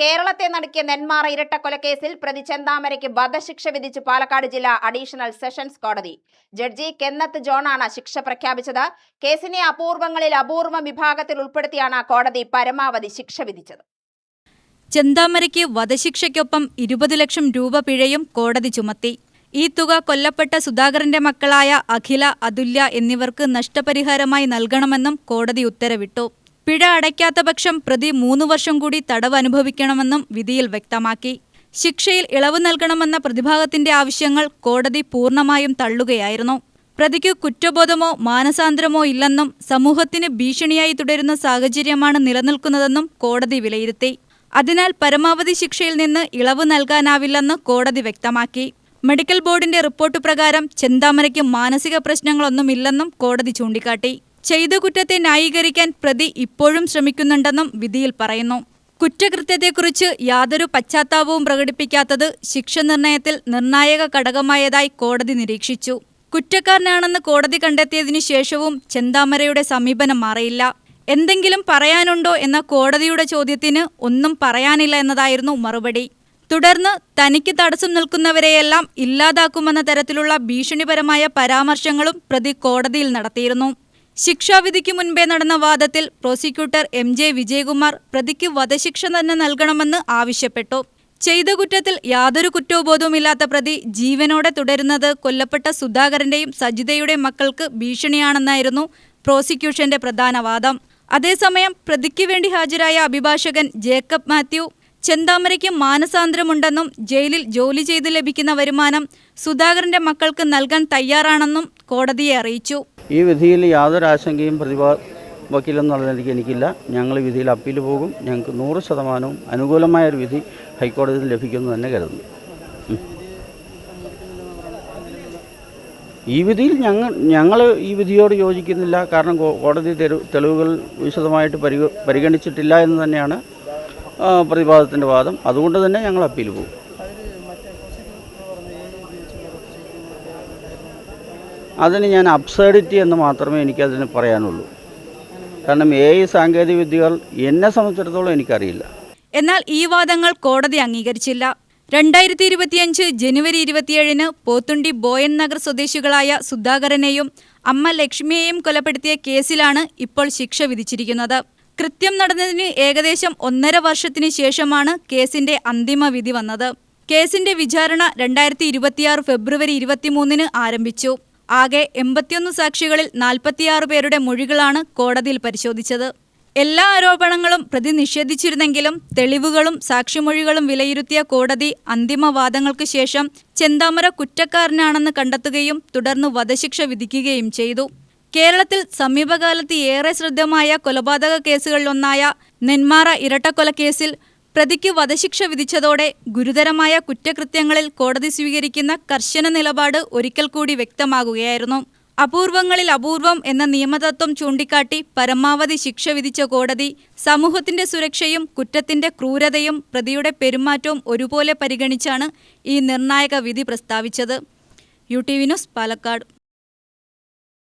കേരളത്തെ നടുക്കിയ നെന്മാറ ഇരട്ടക്കൊലക്കേസിൽ പ്രതി ചെന്താമരയ്ക്ക് വധശിക്ഷ വിധിച്ച് പാലക്കാട് ജില്ലാ അഡീഷണൽ സെഷൻസ് കോടതി. ജഡ്ജി കെന്നത്ത് ജോണാണ് ശിക്ഷ പ്രഖ്യാപിച്ചത്. കേസിനെ അപൂർവങ്ങളിൽ അപൂർവം വിഭാഗത്തിൽ ഉൾപ്പെടുത്തിയാണ് കോടതി പരമാവധി ശിക്ഷ വിധിച്ചത്. ചെന്താമരയ്ക്ക് വധശിക്ഷയ്ക്കൊപ്പം 20 ലക്ഷം രൂപ പിഴയും കോടതി ചുമത്തി. ഈ തുക കൊല്ലപ്പെട്ട സുധാകരന്റെ മക്കളായ അഖില, അതുല്യ എന്നിവർക്ക് നഷ്ടപരിഹാരമായി നൽകണമെന്നും കോടതി ഉത്തരവിട്ടു. പിഴ അടയ്ക്കാത്ത പക്ഷം പ്രതി 3 വർഷം കൂടി തടവ് അനുഭവിക്കണമെന്നും വിധിയിൽ വ്യക്തമാക്കി. ശിക്ഷയിൽ ഇളവ് നൽകണമെന്ന പ്രതിഭാഗത്തിന്റെ ആവശ്യങ്ങൾ കോടതി പൂർണ്ണമായും തള്ളുകയായിരുന്നു. പ്രതിക്ക് കുറ്റബോധമോ മാനസാന്തരമോ ഇല്ലെന്നും സമൂഹത്തിന് ഭീഷണിയായി തുടരുന്ന സാഹചര്യമാണ് നിലനിൽക്കുന്നതെന്നും കോടതി വിലയിരുത്തി. അതിനാൽ പരമാവധി ശിക്ഷയിൽ നിന്ന് ഇളവ് നൽകാനാവില്ലെന്ന് കോടതി വ്യക്തമാക്കി. മെഡിക്കൽ ബോർഡിന്റെ റിപ്പോർട്ട് പ്രകാരം ചെന്താമരയ്ക്ക് മാനസിക പ്രശ്നങ്ങളൊന്നുമില്ലെന്നും കോടതി ചൂണ്ടിക്കാട്ടി. ചെയ്ത കുറ്റത്തെ ന്യായീകരിക്കാൻ പ്രതി ഇപ്പോഴും ശ്രമിക്കുന്നുണ്ടെന്നും വിധിയിൽ പറയുന്നു. കുറ്റകൃത്യത്തെക്കുറിച്ച് യാതൊരു പശ്ചാത്താപവും പ്രകടിപ്പിക്കാത്തത് ശിക്ഷ നിർണയത്തിൽ നിർണായക ഘടകമായതായി കോടതി നിരീക്ഷിച്ചു. കുറ്റക്കാരനാണെന്ന് കോടതി കണ്ടെത്തിയതിനു ശേഷവും ചെന്താമരയുടെ സമീപനം മാറിയില്ല. എന്തെങ്കിലും പറയാനുണ്ടോ എന്ന കോടതിയുടെ ചോദ്യത്തിന് ഒന്നും പറയാനില്ല എന്നതായിരുന്നു മറുപടി. തുടർന്ന് തനിക്ക് തടസ്സം നിൽക്കുന്നവരെയെല്ലാം ഇല്ലാതാക്കുമെന്ന തരത്തിലുള്ള ഭീഷണിപരമായ പരാമർശങ്ങളും പ്രതി കോടതിയിൽ നടത്തിയിരുന്നു. ശിക്ഷാവിധിക്ക് മുൻപേ നടന്ന വാദത്തിൽ പ്രോസിക്യൂട്ടർ MJ വിജയകുമാർ പ്രതിക്ക് വധശിക്ഷ തന്നെ നൽകണമെന്ന് ആവശ്യപ്പെട്ടു. ചെയ്ത കുറ്റത്തിൽ യാതൊരു കുറ്റബോധവുമില്ലാത്ത പ്രതി ജീവനോടെ തുടരുന്നത് കൊല്ലപ്പെട്ട സുധാകരന്റെയും സജിതയുടെയും മക്കൾക്ക് ഭീഷണിയാണെന്നായിരുന്നു പ്രോസിക്യൂഷന്റെ പ്രധാന വാദം. അതേസമയം പ്രതിക്ക് വേണ്ടി ഹാജരായ അഭിഭാഷകൻ ജേക്കബ് മാത്യു ചെന്താമരയ്ക്ക് മാനസാന്തരമുണ്ടെന്നും ജയിലിൽ ജോലി ചെയ്ത് ലഭിക്കുന്ന വരുമാനം സുധാകരന്റെ മക്കൾക്ക് നൽകാൻ തയ്യാറാണെന്നും കോടതിയെ അറിയിച്ചു. ഈ വിധിയിൽ യാതൊരു ആശങ്കയും വക്കീലെന്നുള്ള നിലയ്ക്ക് എനിക്കില്ല. ഞങ്ങൾ ഈ വിധിയിൽ അപ്പീൽ പോകും. ഞങ്ങൾക്ക് 100% അനുകൂലമായൊരു വിധി ഹൈക്കോടതിയിൽ ലഭിക്കുമെന്ന് തന്നെ കരുതുന്നു. ഈ വിധിയിൽ ഞങ്ങൾ ഈ വിധിയോട് യോജിക്കുന്നില്ല. കാരണം കോടതി തെളിവുകൾ വിശദമായിട്ട് പരിഗണിച്ചിട്ടില്ല എന്ന് തന്നെയാണ് പ്രതിഭാഗത്തിൻ്റെ വാദം. അതുകൊണ്ട് തന്നെ ഞങ്ങൾ അപ്പീൽ പോകും. അതിന് ഞാൻ അബ്സേർഡിറ്റി എന്ന് മാത്രമേ എനിക്കതിന് പറയാനുള്ളൂ. കാരണം സാങ്കേതിക വിദ്യകൾ എന്നെ സംബന്ധിച്ചിടത്തോളം എനിക്കറിയില്ല. എന്നാൽ ഈ വാദങ്ങൾ കോടതി അംഗീകരിച്ചില്ല. 2025 ജനുവരി 27 പോത്തുണ്ടി ബോയൻ നഗർ സ്വദേശികളായ സുധാകരനെയും അമ്മ ലക്ഷ്മിയെയും കൊലപ്പെടുത്തിയ കേസിലാണ് ഇപ്പോൾ ശിക്ഷ വിധിച്ചിരിക്കുന്നത്. കൃത്യം നടന്നതിന് ഏകദേശം 1.5 വർഷത്തിന് ശേഷമാണ് കേസിന്റെ അന്തിമ വിധി വന്നത്. കേസിന്റെ വിചാരണ 2026 ഫെബ്രുവരി 23 ആരംഭിച്ചു. ആകെ 81 സാക്ഷികളിൽ 46 പേരുടെ മൊഴികളാണ് കോടതിയിൽ പരിശോധിച്ചത്. എല്ലാ ആരോപണങ്ങളും പ്രതി നിഷേധിച്ചിരുന്നെങ്കിലും തെളിവുകളും സാക്ഷിമൊഴികളും വിലയിരുത്തിയ കോടതി അന്തിമവാദങ്ങൾക്ക് ശേഷം ചെന്താമര കുറ്റക്കാരനാണെന്ന് കണ്ടെത്തുകയും തുടർന്ന് വധശിക്ഷ വിധിക്കുകയും ചെയ്തു. കേരളത്തിൽ സമീപകാലത്ത് ഏറെ ശ്രദ്ധേയമായ കൊലപാതക കേസുകളിലൊന്നായ നെന്മാറ ഇരട്ടക്കൊലക്കേസിൽ പ്രതിക്ക് വധശിക്ഷ വിധിച്ചതോടെ ഗുരുതരമായ കുറ്റകൃത്യങ്ങളിൽ കോടതി സ്വീകരിക്കുന്ന കർശന നിലപാട് ഒരിക്കൽ കൂടി വ്യക്തമാകുകയായിരുന്നു. അപൂർവങ്ങളിൽ അപൂർവം എന്ന നിയമതത്വം ചൂണ്ടിക്കാട്ടി പരമാവധി ശിക്ഷ വിധിച്ച കോടതി സമൂഹത്തിന്റെ സുരക്ഷയും കുറ്റത്തിന്റെ ക്രൂരതയും പ്രതിയുടെ പെരുമാറ്റവും ഒരുപോലെ പരിഗണിച്ചാണ് ഈ നിർണായക വിധി പ്രസ്താവിച്ചത്. UTV news, Palakkad.